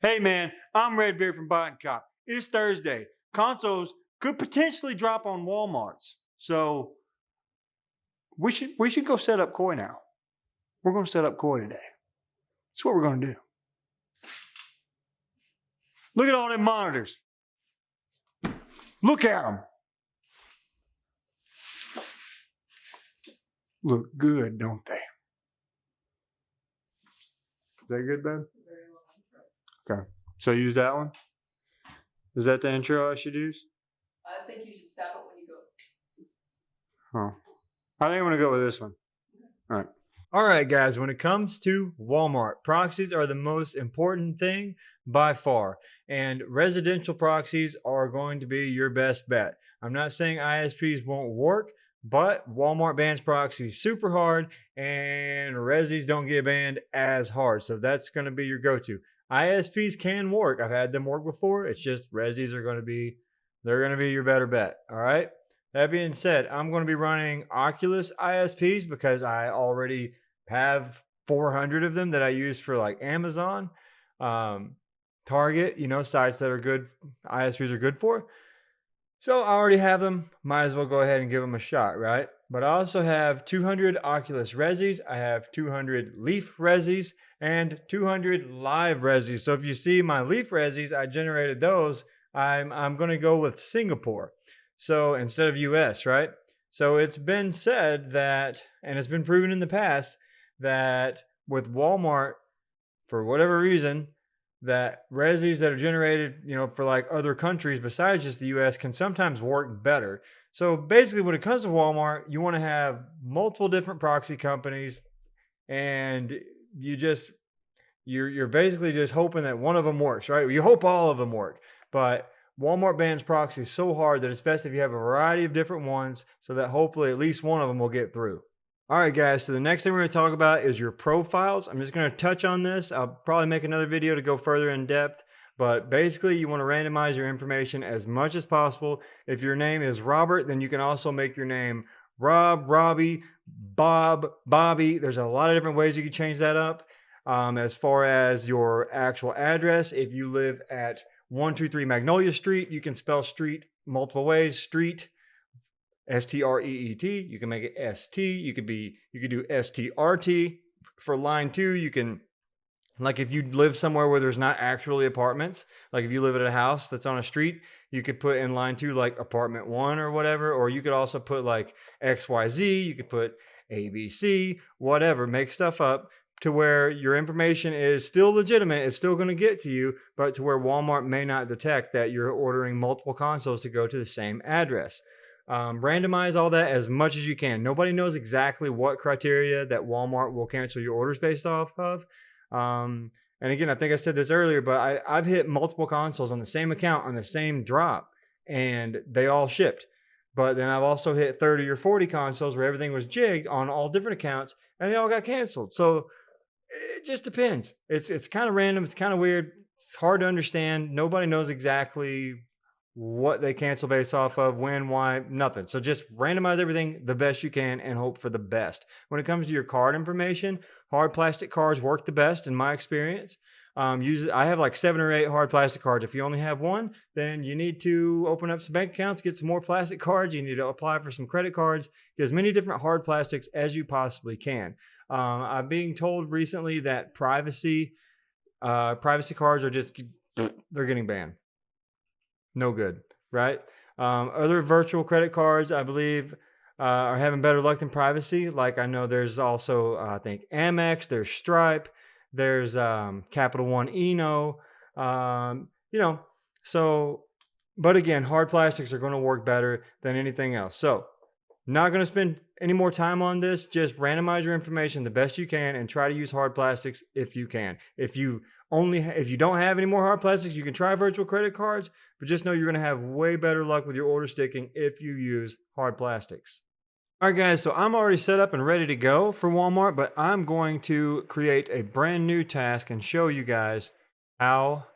Hey man, I'm Redbeard from Bot and Cop. It's Thursday. Consoles could potentially drop on Walmarts. So we should go set up Koi now. We're gonna set up Koi today. That's what we're gonna do. Look at all them monitors. Look at them. Look good, don't they? Is that good, Ben? Okay. So use that one? Is that the intro I should use? I think you should stop it when you go. Oh. I think I'm gonna go with this one. All right. All right, guys, when it comes to Walmart, proxies are the most important thing by far, and residential proxies are going to be your best bet. I'm not saying ISPs won't work, but Walmart bans proxies super hard, and resis don't get banned as hard, so that's going to be your go-to. ISPs can work. I've had them work before. It's just resis are going to be, they're going to be your better bet, all right? That being said, I'm going to be running Oculus ISPs because I already have 400 of them that I use for like Amazon, Target, sites that are good, ISPs are good for. So I already have them. Might as well go ahead and give them a shot, right? But I also have 200 Oculus resis. I have 200 Leaf resis and 200 Live resis. So if you see my Leaf resis, I generated those. I'm going to go with Singapore. So instead of US, right? So it's been said that, and it's been proven in the past, that with Walmart, for whatever reason, that resis that are generated, for like other countries besides just the US can sometimes work better. So basically when it comes to Walmart, you want to have multiple different proxy companies, and you're basically just hoping that one of them works, right? You hope all of them work, but Walmart bans proxies so hard that it's best if you have a variety of different ones so that hopefully at least one of them will get through. All right, guys, so the next thing we're going to talk about is your profiles. I'm just going to touch on this. I'll probably make another video to go further in depth, but basically you want to randomize your information as much as possible. If your name is Robert, then you can also make your name Rob, Robbie, Bob, Bobby. There's a lot of different ways you can change that up. As far as your actual address, if you live at 123 Magnolia Street, you can spell street multiple ways. Street, S-T-R-E-E-T. You can make it S-T. You could do S-T-R-T. For line 2, you can, like if you live somewhere where there's not actually apartments, like if you live at a house that's on a street, you could put in line 2 like apartment 1 or whatever, or you could also put like XYZ. You could put ABC, whatever, make stuff up to where your information is still legitimate. It's still going to get to you, but to where Walmart may not detect that you're ordering multiple consoles to go to the same address. Randomize all that as much as you can. Nobody knows exactly what criteria that Walmart will cancel your orders based off of. And again, I think I said this earlier, but I've hit multiple consoles on the same account on the same drop, and they all shipped. But then I've also hit 30 or 40 consoles where everything was jigged on all different accounts, and they all got canceled. So it just depends. It's kind of random. It's kind of weird. It's hard to understand. Nobody knows exactly what they cancel based off of, when, why, nothing. So just randomize everything the best you can and hope for the best. When it comes to your card information, hard plastic cards work the best in my experience. I have like 7 or 8 hard plastic cards. If you only have one, then you need to open up some bank accounts, get some more plastic cards. You need to apply for some credit cards. Get as many different hard plastics as you possibly can. I'm being told recently that privacy cards are just, they're getting banned. No good, right? Other virtual credit cards, I believe, are having better luck than privacy. Like I know there's also, I think, Amex, there's Stripe, there's Capital One Eno, so, but again, hard plastics are going to work better than anything else. So not going to spend any more time on this. Just randomize your information the best you can and try to use hard plastics if you can. If you don't have any more hard plastics, you can try virtual credit cards, but just know you're going to have way better luck with your order sticking if you use hard plastics. All right, guys, so I'm already set up and ready to go for Walmart, but I'm going to create a brand new task and show you guys how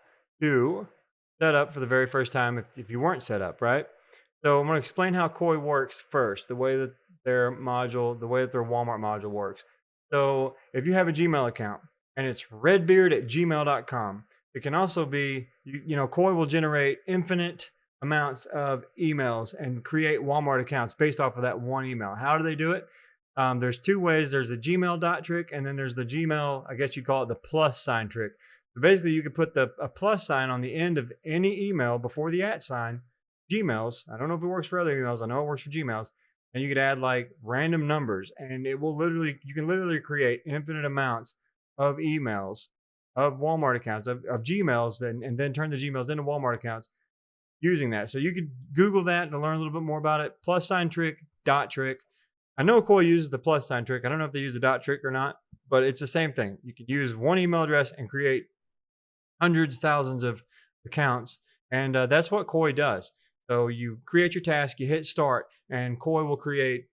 to set up for the very first time if you weren't set up, right? So I'm going to explain how Koi works first, the way that their Walmart module works. So if you have a Gmail account and it's redbeard@gmail.com, It can also be, Koi will generate infinite amounts of emails and create Walmart accounts based off of that one email. How do they do it? There's two ways. There's the Gmail dot trick, and then there's the Gmail, I guess you call it the plus sign trick. So basically, you could put a plus sign on the end of any email before the @ sign. Gmails, I don't know if it works for other emails. I know it works for Gmails. And you could add like random numbers, and you can literally create infinite amounts of emails, of Walmart accounts, of Gmails, and then turn the Gmails into Walmart accounts using that. So you could Google that to learn a little bit more about it. Plus sign trick, dot trick. I know Koi uses the plus sign trick. I don't know if they use the dot trick or not, but it's the same thing. You can use one email address and create hundreds, thousands of accounts. And that's what Koi does. So you create your task, you hit start, and Koi will create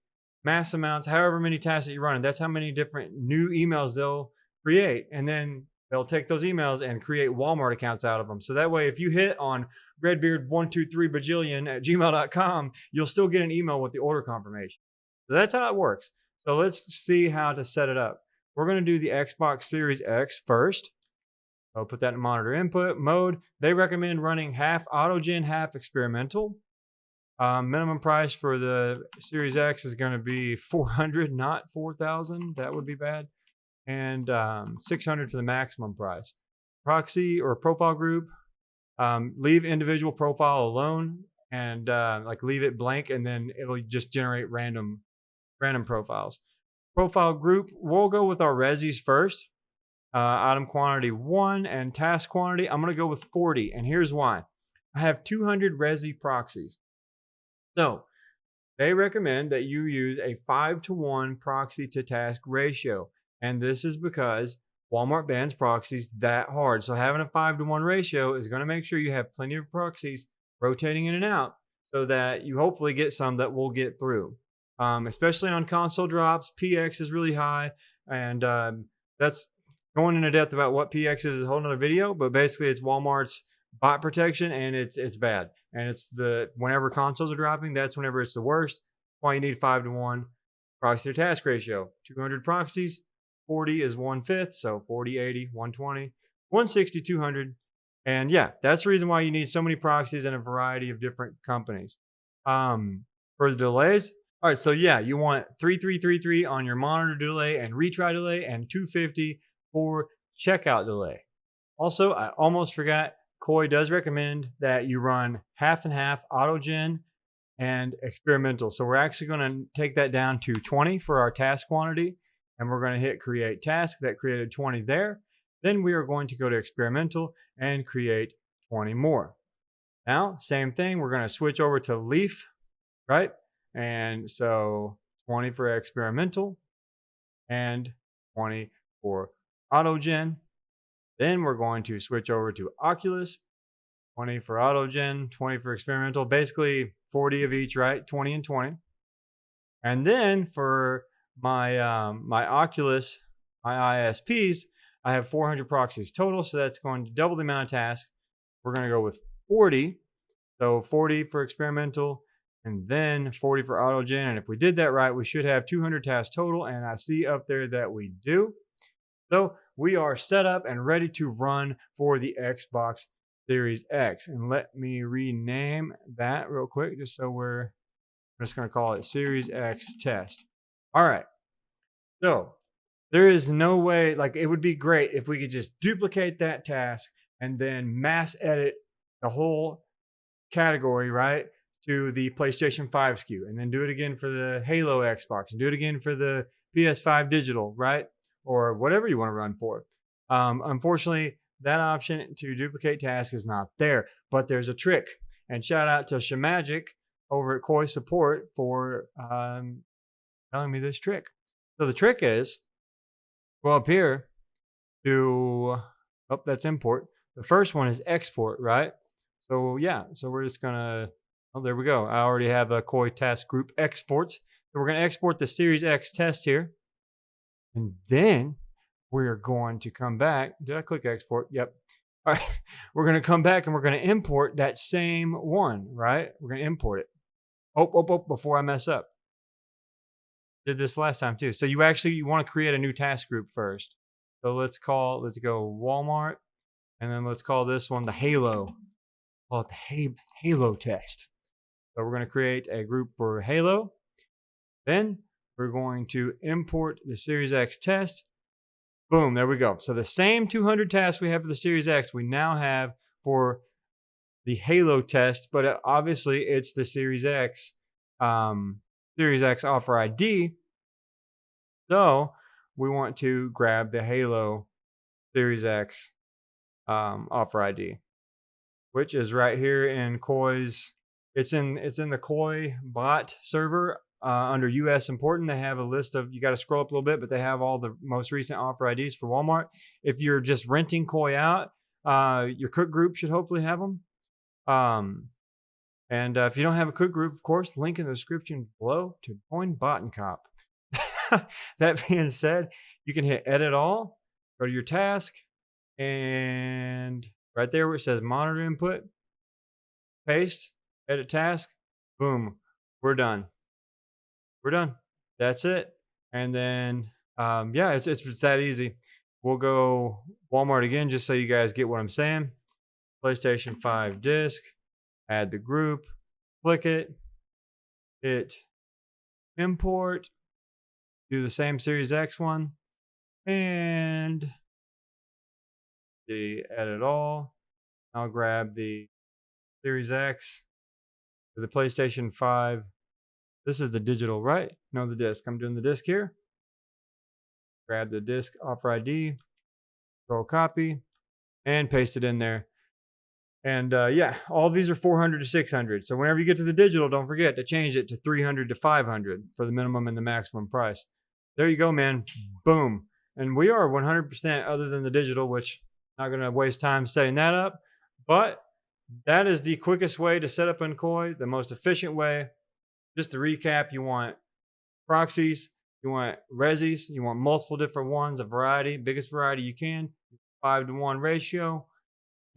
mass amounts, however many tasks that you run. And that's how many different new emails they'll create. And then they'll take those emails and create Walmart accounts out of them. So that way, if you hit on redbeard123bajillion at gmail.com, you'll still get an email with the order confirmation. So that's how it works. So let's see how to set it up. We're going to do the Xbox Series X first. I'll put that in monitor input mode. They recommend running half autogen, half experimental. Minimum price for the Series X is going to be 400, not 4,000. That would be bad. And 600 for the maximum price. Proxy or profile group, leave individual profile alone and leave it blank, and then it'll just generate random profiles. Profile group, we'll go with our resis first. Item quantity 1 and task quantity, I'm going to go with 40. And here's why. I have 200 resi proxies. So they recommend that you use a 5-to-1 proxy to task ratio. And this is because Walmart bans proxies that hard. So having a 5-to-1 ratio is going to make sure you have plenty of proxies rotating in and out so that you hopefully get some that will get through. Especially on console drops, PX is really high. And that's going into depth about what PX is a whole nother video, but basically it's Walmart's bot protection, and it's bad. And it's whenever consoles are dropping, that's whenever it's the worst. Why you need 5-to-1 proxy to task ratio. 200 proxies, 40 is 1/5, so 40, 80, 120, 160, 200. And yeah, that's the reason why you need so many proxies in a variety of different companies. For the delays, all right, so yeah, you want 3333 on your monitor delay and retry delay, and 250 for checkout delay. Also, I almost forgot, Koi does recommend that you run half and half autogen and experimental. So we're actually going to take that down to 20 for our task quantity, and we're going to hit create task. That created 20 there. Then we are going to go to experimental and create 20 more. Now, same thing, we're going to switch over to leaf, right? And so 20 for experimental and 20 for autogen. Then we're going to switch over to Oculus, 20 for autogen, 20 for experimental, basically 40 of each, right? 20 and 20. And then for my my Oculus, my ISPs, I have 400 proxies total, so that's going to double the amount of tasks. We're going to go with 40. So 40 for experimental, and then 40 for autogen. And if we did that right, we should have 200 tasks total, and I see up there that we do. So we are set up and ready to run for the Xbox Series X. And let me rename that real quick, just so I'm just going to call it Series X Test. All right. So there is no way, it would be great if we could just duplicate that task and then mass edit the whole category, right, to the PlayStation 5 SKU, and then do it again for the Halo Xbox, and do it again for the PS5 digital, right? Or whatever you want to run for. Unfortunately, that option to duplicate tasks is not there, but there's a trick. And shout out to Shamagic over at Koi Support for telling me this trick. So the trick is, go up here to, that's import. The first one is export, right? So yeah, so we're just gonna, there we go. I already have a Koi task group exports. So we're gonna export the Series X test here. And then we're going to come back. Did I click export? Yep. All right. We're going to come back and we're going to import that same one, right? We're going to import it. Before I mess up. Did this last time too. So you want to create a new task group first. So let's go Walmart. And then let's call this one the Halo. Call it the Halo test. So we're going to create a group for Halo. Then we're going to import the Series X test. Boom, there we go. So the same 200 tasks we have for the Series X, we now have for the Halo test, but obviously it's the Series X offer ID. So we want to grab the Halo Series X offer ID, which is right here in Koi's. It's in the Koi bot server under US important. They have a list of, you got to scroll up a little bit, but they have all the most recent offer IDs for Walmart. If you're just renting Koi out, your cook group should hopefully have them. And if you don't have a cook group, of course, link in the description below to join Bot and Cop. That being said, you can hit edit all, go to your task, and right there where it says monitor input, paste, edit task, boom, we're done. We're done. That's it. And then, yeah, it's that easy. We'll go Walmart again just so you guys get what I'm saying. PlayStation 5 disc, add the group, click it, hit import, do the same Series X one, and the edit all. I'll grab the Series X, the PlayStation 5. This is the digital, right? No, the disc. I'm doing the disc here. Grab the disc offer ID, control copy, and paste it in there. And yeah, all of these are 400 to 600. So whenever you get to the digital, don't forget to change it to 300 to 500 for the minimum and the maximum price. There you go, man. Boom. And we are 100% other than the digital, which I'm not going to waste time setting that up. But that is the quickest way to set up in Koi, the most efficient way. Just to recap, you want proxies, you want resis, you want multiple different ones, a variety, biggest variety you can, 5-to-1 ratio.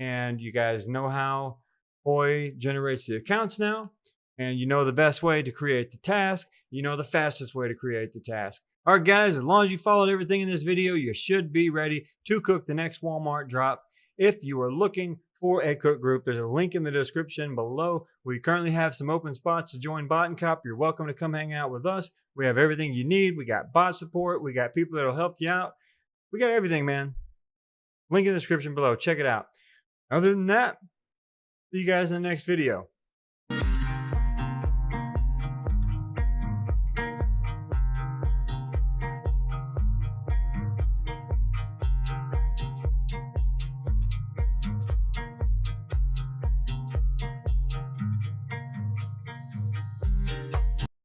And you guys know how Koi generates the accounts now. And you know the best way to create the task. You know the fastest way to create the task. All right, guys, as long as you followed everything in this video, you should be ready to cook the next Walmart drop. If you are looking for a cook group, there's a link in the description below. We currently have some open spots to join Bot and Cop. You're welcome to come hang out with us. We have everything you need. We got bot support. We got people that will help you out. We got everything, man. Link in the description below. Check it out. Other than that, see you guys in the next video.